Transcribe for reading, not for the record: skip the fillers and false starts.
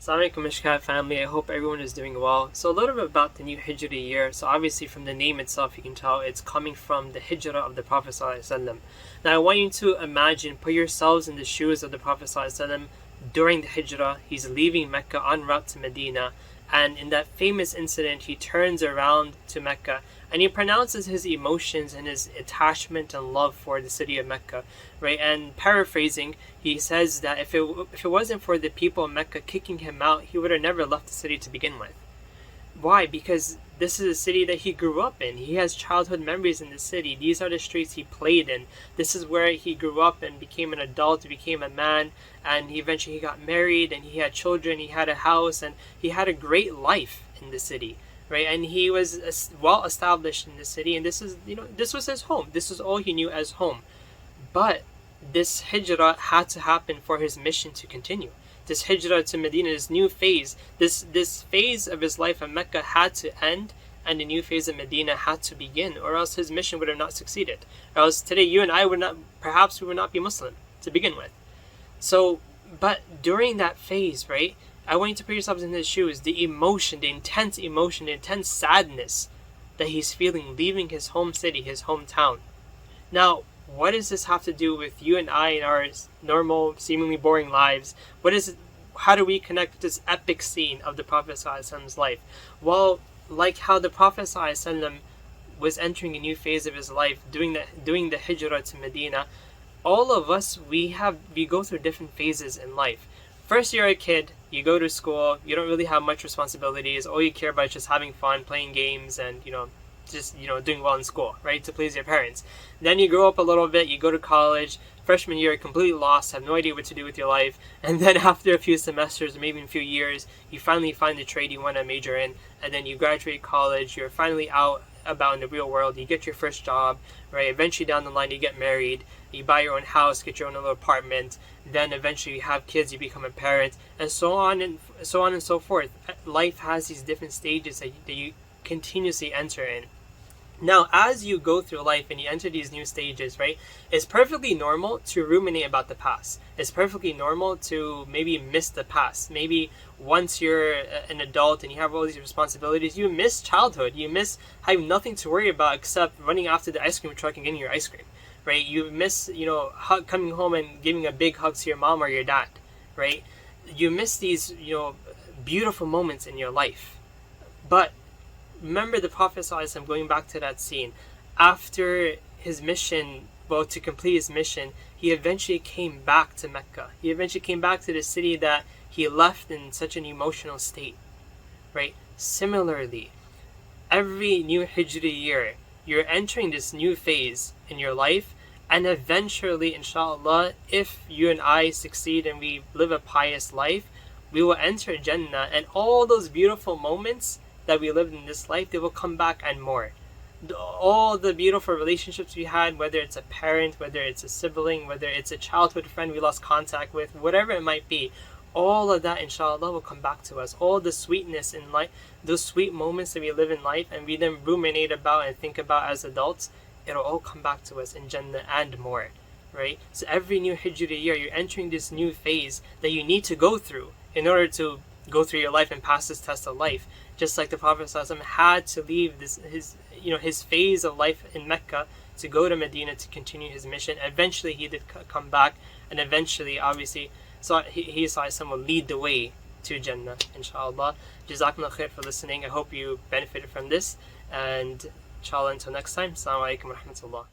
Assalamu alaikum Mishkat family, I hope everyone is doing well. So a little bit about the new Hijra year. So obviously from the name itself you can tell it's coming from the Hijra of the Prophet ﷺ. Now I want you to imagine, put yourselves in the shoes of the Prophet ﷺ during the Hijra. He's leaving Mecca en route to Medina, and in that famous incident he turns around to Mecca and he pronounces his emotions and his attachment and love for the city of Mecca, right? And paraphrasing, he says that if it wasn't for the people of Mecca kicking him out, he would have never left the city to begin with. Why? Because this is a city that he grew up in. He has childhood memories in the city. These are the streets he played in. This is where he grew up and became an adult, became a man, and he got married and he had children, he had a house, and he had a great life in the city. Right, and he was well established in the city, and this was his home. This is all he knew as home. But this hijrah had to happen for his mission to continue. This hijrah to Medina, this new phase, this phase of his life in Mecca had to end, and the new phase of Medina had to begin, or else his mission would have not succeeded. Or else today you and I would not be Muslim to begin with. So, but during that phase, right, I want you to put yourselves in his shoes. The emotion, the intense sadness that he's feeling leaving his home city, his hometown. Now, what does this have to do with you and I in our normal, seemingly boring lives? How do we connect with this epic scene of the Prophet ﷺ's life? Well, like how the Prophet ﷺ was entering a new phase of his life, doing the hijrah to Medina, all of us, we go through different phases in life. First, you're a kid, you go to school, you don't really have much responsibilities, all you care about is just having fun, playing games, and doing well in school, right, to please your parents. Then you grow up a little bit, you go to college, freshman year, completely lost, have no idea what to do with your life, and then after a few semesters, or maybe a few years, you finally find the trade you want to major in, and then you graduate college, you're finally out about in the real world, you get your first job, right, eventually down the line you get married, you buy your own house, get your own little apartment, then eventually you have kids, you become a parent, and so on and so forth. Life has these different stages that you continuously enter in. Now, as you go through life and you enter these new stages, right, it's perfectly normal to ruminate about the past. It's perfectly normal to maybe miss the past. Maybe once you're an adult and you have all these responsibilities, you miss childhood. You miss having nothing to worry about except running after the ice cream truck and getting your ice cream, right? You miss, coming home and giving a big hug to your mom or your dad, right? You miss these, beautiful moments in your life. But remember the Prophet ﷺ, going back to that scene, after his mission, to complete his mission, he eventually came back to Mecca. He eventually came back to the city that he left in such an emotional state, right? Similarly, every new Hijra year, you're entering this new phase in your life, and eventually, inshallah, if you and I succeed and we live a pious life, we will enter Jannah, and all those beautiful moments that we lived in this life, they will come back and more. All the beautiful relationships we had, whether it's a parent, whether it's a sibling, whether it's a childhood friend we lost contact with, whatever it might be, all of that inshallah will come back to us. All the sweetness in life, those sweet moments that we live in life and we then ruminate about and think about as adults, it'll all come back to us in Jannah and more, right? So every new Hijra year, you're entering this new phase that you need to go through in order to go through your life and pass this test of life. Just like the Prophet ﷺ had to leave his phase of life in Mecca to go to Medina to continue his mission. Eventually he did come back, and eventually obviously he ﷺ will lead the way to Jannah, inshallah. Jazakumullah khair for listening. I hope you benefited from this, and inshallah until next time, Assalamu alaikum wa rahmatullah.